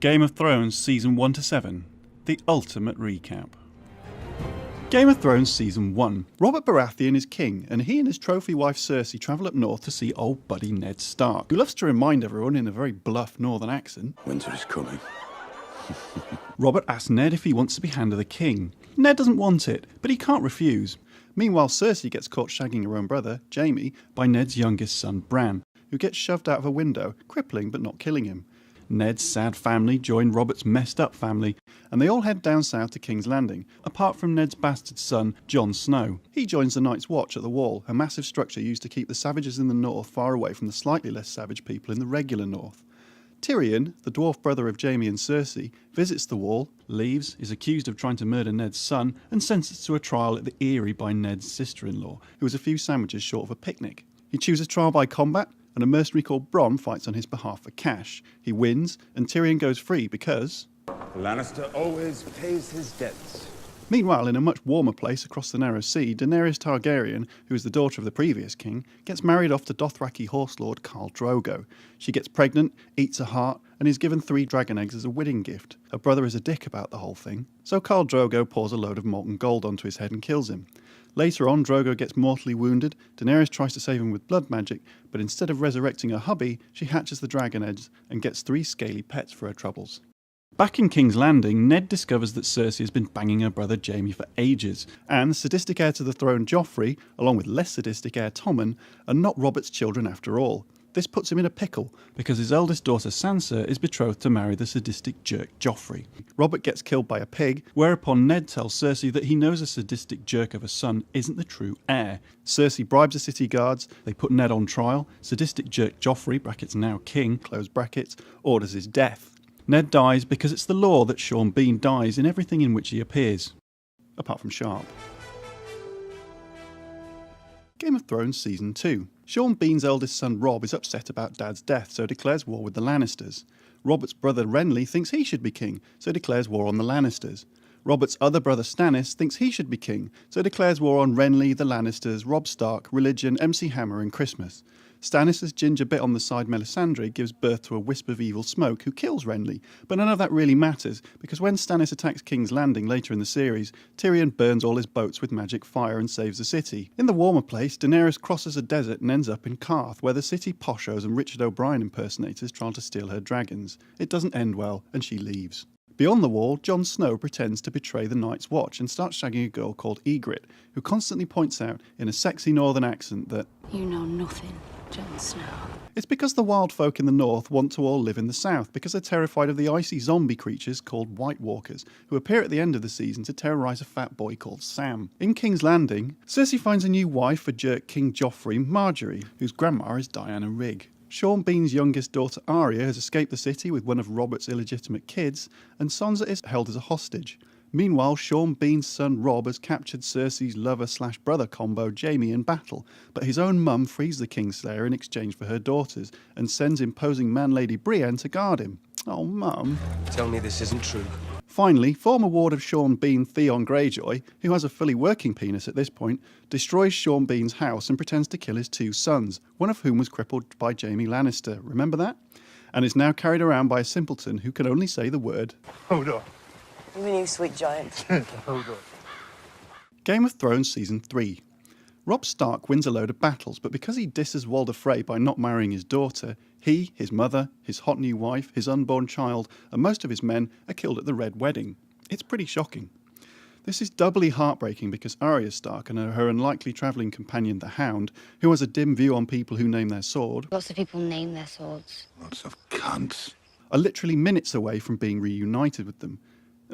Game of Thrones Season 1 to 7, the ultimate recap. Game of Thrones Season 1. Robert Baratheon is king, and he and his trophy wife Cersei travel up north to see old buddy Ned Stark, who loves to remind everyone in a very bluff northern accent, "Winter is coming." Robert asks Ned if he wants to be Hand of the King. Ned doesn't want it, but he can't refuse. Meanwhile, Cersei gets caught shagging her own brother, Jaime, by Ned's youngest son, Bran, who gets shoved out of a window, crippling but not killing him. Ned's sad family join Robert's messed up family, and they all head down south to King's Landing, apart from Ned's bastard son, Jon Snow. He joins the Night's Watch at the Wall, a massive structure used to keep the savages in the north far away from the slightly less savage people in the regular north. Tyrion, the dwarf brother of Jaime and Cersei, visits the Wall, leaves, is accused of trying to murder Ned's son, and sentenced to a trial at the Eyrie by Ned's sister-in-law, who was a few sandwiches short of a picnic. He chooses trial by combat, and a mercenary called Bronn fights on his behalf for cash. He wins, and Tyrion goes free because Lannister always pays his debts. Meanwhile, in a much warmer place across the Narrow Sea, Daenerys Targaryen, who is the daughter of the previous king, gets married off to Dothraki horse lord Khal Drogo. She gets pregnant, eats a heart, and is given 3 dragon eggs as a wedding gift. Her brother is a dick about the whole thing, so Khal Drogo pours a load of molten gold onto his head and kills him. Later on, Drogo gets mortally wounded. Daenerys tries to save him with blood magic, but instead of resurrecting her hubby, she hatches the dragon eggs and gets 3 scaly pets for her troubles. Back in King's Landing, Ned discovers that Cersei has been banging her brother Jaime for ages, and sadistic heir to the throne Joffrey, along with less sadistic heir Tommen, are not Robert's children after all. This puts him in a pickle, because his eldest daughter Sansa is betrothed to marry the sadistic jerk Joffrey. Robert gets killed by a pig, whereupon Ned tells Cersei that he knows a sadistic jerk of a son isn't the true heir. Cersei bribes the city guards, they put Ned on trial, sadistic jerk Joffrey, brackets now king, close brackets, orders his death. Ned dies because it's the law that Sean Bean dies in everything in which he appears. Apart from Sharp. Game of Thrones Season 2. Sean Bean's eldest son Robb is upset about Dad's death, so declares war with the Lannisters. Robert's brother Renly thinks he should be king, so declares war on the Lannisters. Robert's other brother Stannis thinks he should be king, so declares war on Renly, the Lannisters, Robb Stark, religion, MC Hammer and Christmas. Stannis' ginger bit on the side Melisandre gives birth to a wisp of evil smoke who kills Renly, but none of that really matters, because when Stannis attacks King's Landing later in the series, Tyrion burns all his boats with magic fire and saves the city. In the warmer place, Daenerys crosses a desert and ends up in Qarth, where the city poshos and Richard O'Brien impersonators try to steal her dragons. It doesn't end well, and she leaves. Beyond the Wall, Jon Snow pretends to betray the Night's Watch and starts shagging a girl called Ygritte, who constantly points out in a sexy northern accent that "You know nothing, Jon Snow." It's because the wild folk in the north want to all live in the south, because they're terrified of the icy zombie creatures called White Walkers, who appear at the end of the season to terrorise a fat boy called Sam. In King's Landing, Cersei finds a new wife for jerk King Joffrey, Margaery, whose grandma is Diana Rigg. Sean Bean's youngest daughter Arya has escaped the city with one of Robert's illegitimate kids, and Sansa is held as a hostage. Meanwhile, Sean Bean's son Robb has captured Cersei's lover-slash-brother combo Jaime in battle, but his own mum frees the Kingslayer in exchange for her daughters, and sends imposing man Lady Brienne to guard him. Oh, Mum. Tell me this isn't true. Finally, former ward of Sean Bean Theon Greyjoy, who has a fully working penis at this point, destroys Sean Bean's house and pretends to kill his 2 sons, one of whom was crippled by Jaime Lannister, remember that? And is now carried around by a simpleton who can only say the word Hold on. You mean you sweet giant? Hold on. Game of Thrones Season 3. Robb Stark wins a load of battles, but because he disses Walder Frey by not marrying his daughter, he, his mother, his hot new wife, his unborn child, and most of his men are killed at the Red Wedding. It's pretty shocking. This is doubly heartbreaking because Arya Stark and her unlikely travelling companion the Hound, who has a dim view on people who name their sword, Lots of people name their swords. Lots of cunts. are literally minutes away from being reunited with them.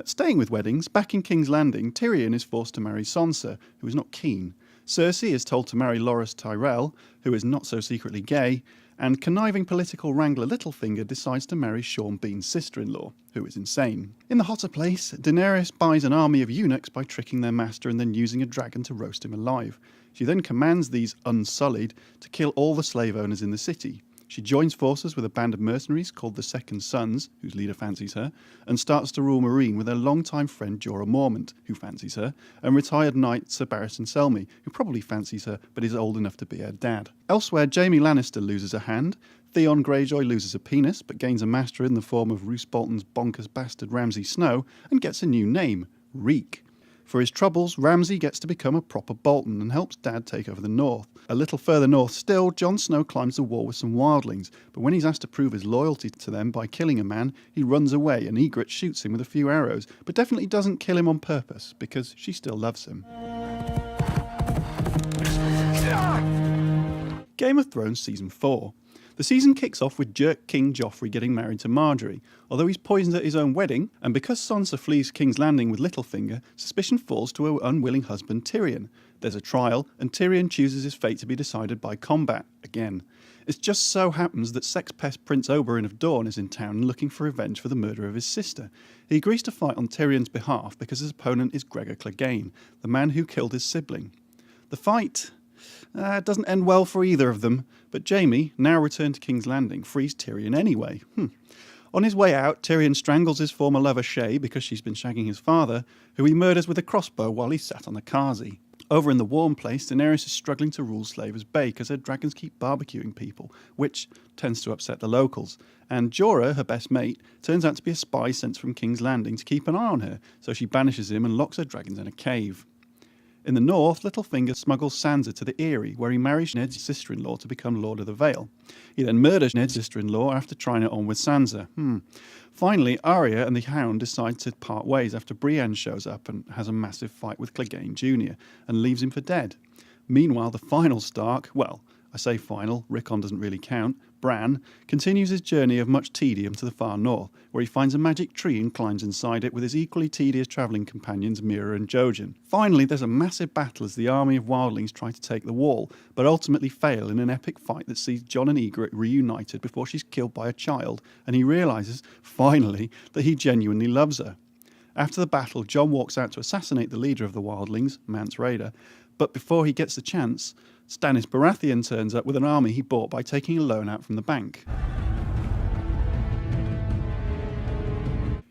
Staying with weddings, back in King's Landing, Tyrion is forced to marry Sansa, who is not keen. Cersei is told to marry Loras Tyrell, who is not so secretly gay, and conniving political wrangler Littlefinger decides to marry Sean Bean's sister-in-law, who is insane. In the hotter place, Daenerys buys an army of eunuchs by tricking their master and then using a dragon to roast him alive. She then commands these Unsullied to kill all the slave owners in the city. She joins forces with a band of mercenaries called the Second Sons, whose leader fancies her, and starts to rule Meereen with her longtime friend Jorah Mormont, who fancies her, and retired knight Sir Barristan Selmy, who probably fancies her but is old enough to be her dad. Elsewhere, Jaime Lannister loses a hand, Theon Greyjoy loses a penis but gains a master in the form of Roose Bolton's bonkers bastard Ramsay Snow and gets a new name, Reek. For his troubles, Ramsay gets to become a proper Bolton and helps Dad take over the north. A little further north still, Jon Snow climbs the wall with some wildlings, but when he's asked to prove his loyalty to them by killing a man, he runs away and Ygritte shoots him with a few arrows, but definitely doesn't kill him on purpose, because she still loves him. Game of Thrones Season 4. The season kicks off with jerk King Joffrey getting married to Margaery, although he's poisoned at his own wedding, and because Sansa flees King's Landing with Littlefinger, suspicion falls to her unwilling husband Tyrion. There's a trial, and Tyrion chooses his fate to be decided by combat, again. It just so happens that sex pest Prince Oberyn of Dorne is in town and looking for revenge for the murder of his sister. He agrees to fight on Tyrion's behalf because his opponent is Gregor Clegane, the man who killed his sibling. The fight doesn't end well for either of them, but Jaime, now returned to King's Landing, frees Tyrion anyway. On his way out, Tyrion strangles his former lover Shae because she's been shagging his father, who he murders with a crossbow while he sat on the Carsey. Over in the warm place, Daenerys is struggling to rule Slaver's Bay because her dragons keep barbecuing people, which tends to upset the locals. And Jorah, her best mate, turns out to be a spy sent from King's Landing to keep an eye on her, so she banishes him and locks her dragons in a cave. In the north, Littlefinger smuggles Sansa to the Eyrie, where he marries Ned's sister-in-law to become Lord of the Vale. He then murders Ned's sister-in-law after trying it on with Sansa. Finally, Arya and the Hound decide to part ways after Brienne shows up and has a massive fight with Clegane Jr. and leaves him for dead. Meanwhile, the final Stark, well, I say final, Rickon doesn't really count, Bran, continues his journey of much tedium to the far north, where he finds a magic tree and climbs inside it with his equally tedious travelling companions Meera and Jojen. Finally, there's a massive battle as the army of wildlings try to take the wall, but ultimately fail in an epic fight that sees Jon and Ygritte reunited before she's killed by a child, and he realises, finally, that he genuinely loves her. After the battle, Jon walks out to assassinate the leader of the wildlings, Mance Rayder, but before he gets the chance, Stannis Baratheon turns up with an army he bought by taking a loan out from the bank.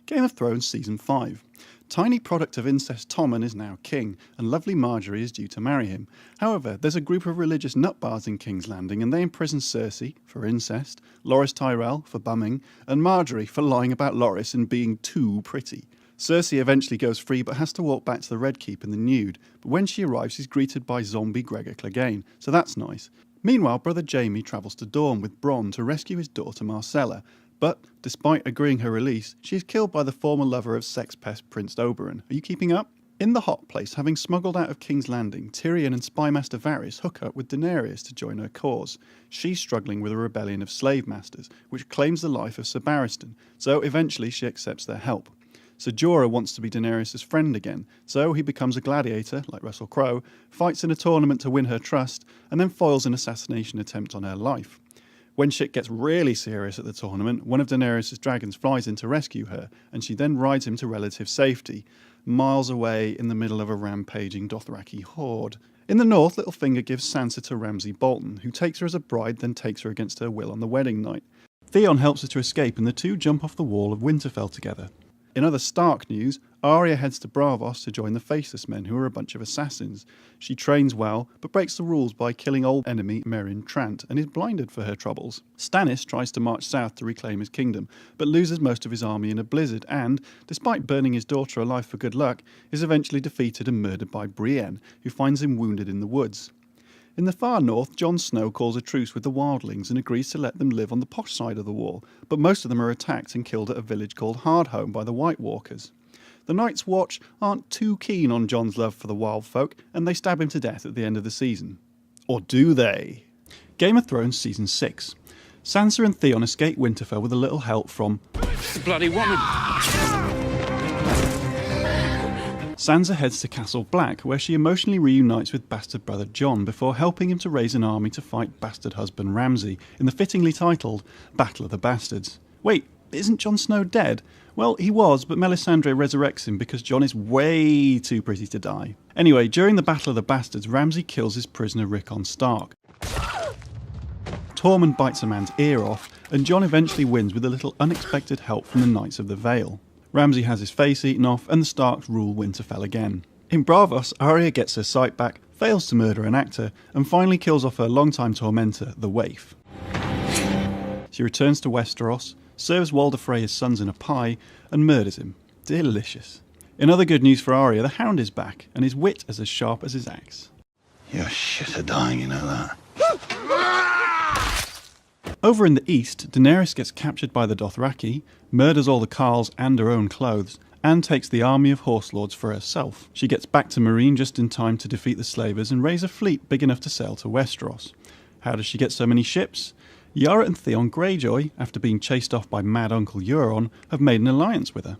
Game of Thrones Season 5. Tiny product of incest Tommen is now king, and lovely Margaery is due to marry him. However, there's a group of religious nutbars in King's Landing, and they imprison Cersei for incest, Loras Tyrell for bumming, and Margaery for lying about Loras and being too pretty. Cersei eventually goes free but has to walk back to the Red Keep in the nude, but when she arrives she's greeted by zombie Gregor Clegane, so that's nice. Meanwhile, brother Jaime travels to Dorne with Bronn to rescue his daughter Marcella, but despite agreeing her release, she is killed by the former lover of sex pest Prince Oberyn. Are you keeping up? In the hot place, having smuggled out of King's Landing, Tyrion and Spymaster Varys hook up with Daenerys to join her cause. She's struggling with a rebellion of slave masters, which claims the life of Sir Barristan, so eventually she accepts their help. Sir Jorah wants to be Daenerys' friend again, so he becomes a gladiator, like Russell Crowe, fights in a tournament to win her trust, and then foils an assassination attempt on her life. When shit gets really serious at the tournament, one of Daenerys' dragons flies in to rescue her, and she then rides him to relative safety, miles away in the middle of a rampaging Dothraki horde. In the north, Littlefinger gives Sansa to Ramsay Bolton, who takes her as a bride, then takes her against her will on the wedding night. Theon helps her to escape, and the two jump off the wall of Winterfell together. In other Stark news, Arya heads to Braavos to join the Faceless Men, who are a bunch of assassins. She trains well, but breaks the rules by killing old enemy Meryn Trant, and is blinded for her troubles. Stannis tries to march south to reclaim his kingdom, but loses most of his army in a blizzard and, despite burning his daughter alive for good luck, is eventually defeated and murdered by Brienne, who finds him wounded in the woods. In the far north, Jon Snow calls a truce with the wildlings and agrees to let them live on the posh side of the wall, but most of them are attacked and killed at a village called Hardhome by the White Walkers. The Night's Watch aren't too keen on Jon's love for the wild folk, and they stab him to death at the end of the season. Or do they? Game of Thrones Season 6. Sansa and Theon escape Winterfell with a little help from the bloody woman. Sansa heads to Castle Black, where she emotionally reunites with bastard brother Jon before helping him to raise an army to fight bastard husband Ramsay in the fittingly titled Battle of the Bastards. Wait, isn't Jon Snow dead? Well, he was, but Melisandre resurrects him because Jon is way too pretty to die. Anyway, during the Battle of the Bastards, Ramsay kills his prisoner Rickon Stark. Tormund bites a man's ear off, and Jon eventually wins with a little unexpected help from the Knights of the Vale. Ramsay has his face eaten off, and the Starks rule Winterfell again. In Braavos, Arya gets her sight back, fails to murder an actor, and finally kills off her longtime tormentor, the Waif. She returns to Westeros, serves Walder Frey's sons in a pie, and murders him. Delicious. In other good news for Arya, the Hound is back, and his wit is as sharp as his axe. You're shit at dying, you know that. Over in the east, Daenerys gets captured by the Dothraki, murders all the Khals and her own clothes, and takes the army of Horse Lords for herself. She gets back to Meereen just in time to defeat the Slavers and raise a fleet big enough to sail to Westeros. How does she get so many ships? Yara and Theon Greyjoy, after being chased off by mad Uncle Euron, have made an alliance with her.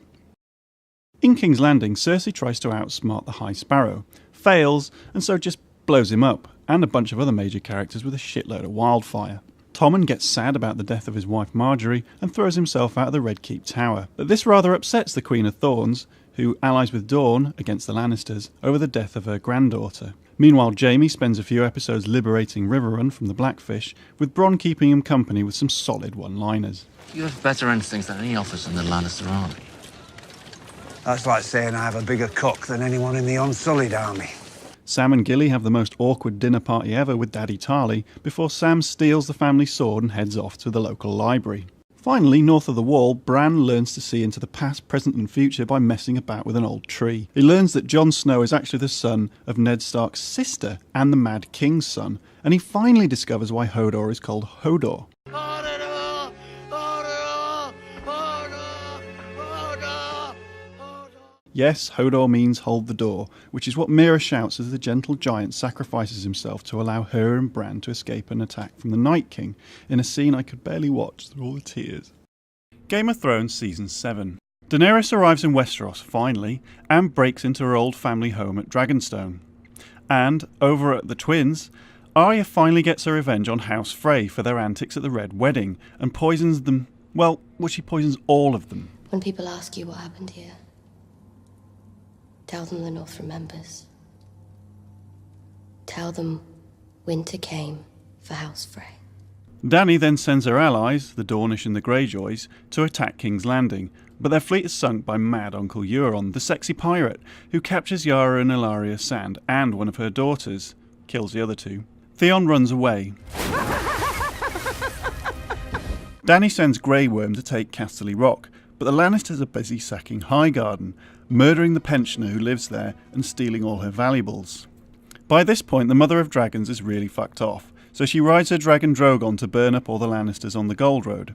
In King's Landing, Cersei tries to outsmart the High Sparrow, fails, and so just blows him up, and a bunch of other major characters with a shitload of wildfire. Tommen gets sad about the death of his wife Marjorie and throws himself out of the Red Keep Tower. But this rather upsets the Queen of Thorns, who allies with Dorne against the Lannisters over the death of her granddaughter. Meanwhile, Jaime spends a few episodes liberating Riverrun from the Blackfish, with Bronn keeping him company with some solid one-liners. You have better instincts than any officer in the Lannister army. That's like saying I have a bigger cock than anyone in the Unsullied army. Sam and Gilly have the most awkward dinner party ever with Daddy Tarly before Sam steals the family sword and heads off to the local library. Finally, north of the Wall, Bran learns to see into the past, present and future by messing about with an old tree. He learns that Jon Snow is actually the son of Ned Stark's sister and the Mad King's son, and he finally discovers why Hodor is called Hodor. Yes, Hodor means hold the door, which is what Meera shouts as the gentle giant sacrifices himself to allow her and Bran to escape an attack from the Night King, in a scene I could barely watch through all the tears. Game of Thrones Season 7. Daenerys arrives in Westeros, finally, and breaks into her old family home at Dragonstone. And, over at the Twins, Arya finally gets her revenge on House Frey for their antics at the Red Wedding, and poisons them, well, she poisons all of them. When people ask you what happened here, tell them the North remembers. Tell them winter came for House Frey. Dany then sends her allies, the Dornish and the Greyjoys, to attack King's Landing, but their fleet is sunk by mad Uncle Euron, the sexy pirate, who captures Yara and Ellaria Sand and one of her daughters, kills the other two. Theon runs away. Dany sends Grey Worm to take Casterly Rock, but the Lannisters are busy sacking Highgarden, murdering the pensioner who lives there and stealing all her valuables. By this point, the Mother of Dragons is really fucked off, so she rides her dragon Drogon to burn up all the Lannisters on the Gold Road.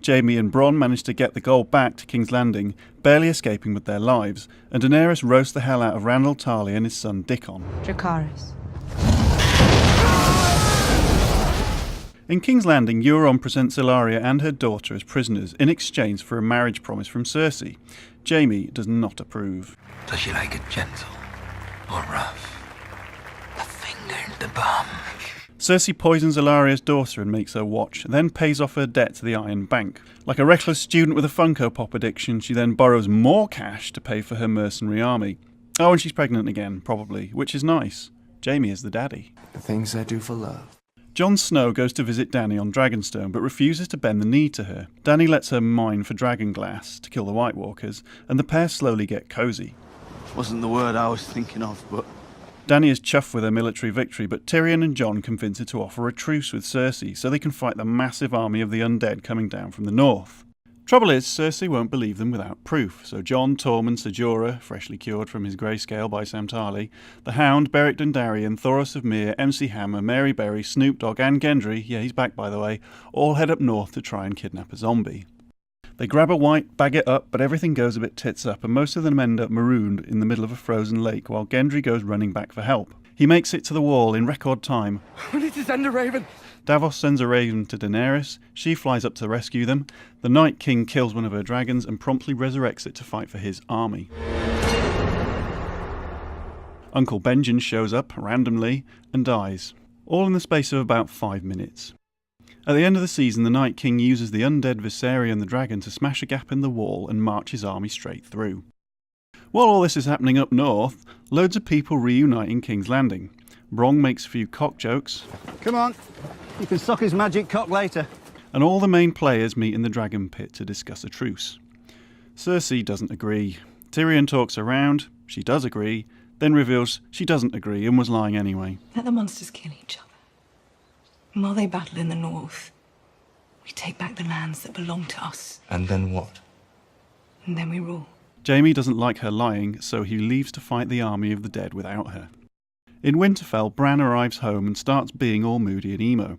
Jaime and Bronn manage to get the gold back to King's Landing, barely escaping with their lives, and Daenerys roasts the hell out of Randyll Tarly and his son Dickon. Dracarys. In King's Landing, Euron presents Ellaria and her daughter as prisoners in exchange for a marriage promise from Cersei. Jaime does not approve. Does she like it gentle or rough? A finger in the bum. Cersei poisons Ellaria's daughter and makes her watch, then pays off her debt to the Iron Bank. Like a reckless student with a Funko Pop addiction, she then borrows more cash to pay for her mercenary army. Oh, and she's pregnant again, probably, which is nice. Jaime is the daddy. The things I do for love. Jon Snow goes to visit Dany on Dragonstone, but refuses to bend the knee to her. Dany lets her mine for dragonglass to kill the White Walkers, and the pair slowly get cosy. Wasn't the word I was thinking of, but... Dany is chuffed with her military victory, but Tyrion and Jon convince her to offer a truce with Cersei so they can fight the massive army of the undead coming down from the north. Trouble is, Cersei won't believe them without proof, so Jon, Tormund, Ser Jorah, freshly cured from his greyscale by Sam Tarly, the Hound, Beric Dondarrion, Thoros of Myr, MC Hammer, Mary Berry, Snoop Dogg and Gendry, yeah he's back by the way, all head up north to try and kidnap a zombie. They grab a white, bag it up, but everything goes a bit tits up and most of them end up marooned in the middle of a frozen lake while Gendry goes running back for help. He makes it to the wall in record time. We need to send a raven. Davos sends a raven to Daenerys, she flies up to rescue them, the Night King kills one of her dragons and promptly resurrects it to fight for his army. Uncle Benjen shows up randomly and dies, all in the space of about 5 minutes. At the end of the season, the Night King uses the undead Viserion the dragon to smash a gap in the wall and march his army straight through. While all this is happening up north, loads of people reunite in King's Landing. Brong makes a few cock jokes, Come on. You can suck his magic cock later. and all the main players meet in the Dragon Pit to discuss a truce. Cersei doesn't agree. Tyrion talks around, she does agree, then reveals she doesn't agree and was lying anyway. Let the monsters kill each other. And while they battle in the north, we take back the lands that belong to us. And then what? And then we rule. Jaime doesn't like her lying, so he leaves to fight the army of the dead without her. In Winterfell, Bran arrives home and starts being all moody and emo.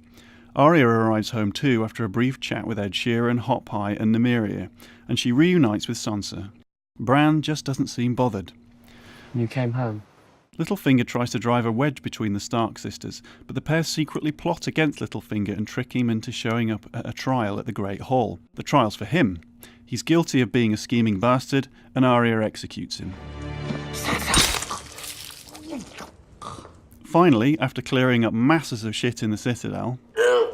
Arya arrives home too after a brief chat with Ed Sheeran, Hot Pie and Nymeria, and she reunites with Sansa. Bran just doesn't seem bothered. You came home? Littlefinger tries to drive a wedge between the Stark sisters, but the pair secretly plot against Littlefinger and trick him into showing up at a trial at the Great Hall. The trial's for him. He's guilty of being a scheming bastard, and Arya executes him. Finally, after clearing up masses of shit in the Citadel,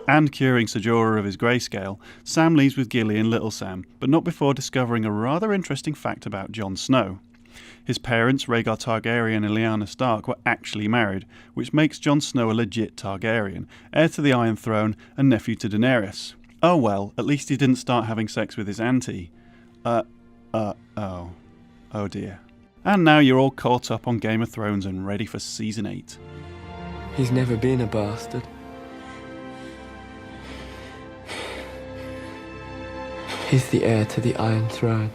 and curing Ser Jorah of his greyscale, Sam leaves with Gilly and Little Sam, but not before discovering a rather interesting fact about Jon Snow. His parents, Rhaegar Targaryen and Lyanna Stark, were actually married, which makes Jon Snow a legit Targaryen, heir to the Iron Throne and nephew to Daenerys. Oh well, at least he didn't start having sex with his auntie. Oh dear. And now you're all caught up on Game of Thrones and ready for Season 8. He's never been a bastard. He's the heir to the Iron Throne.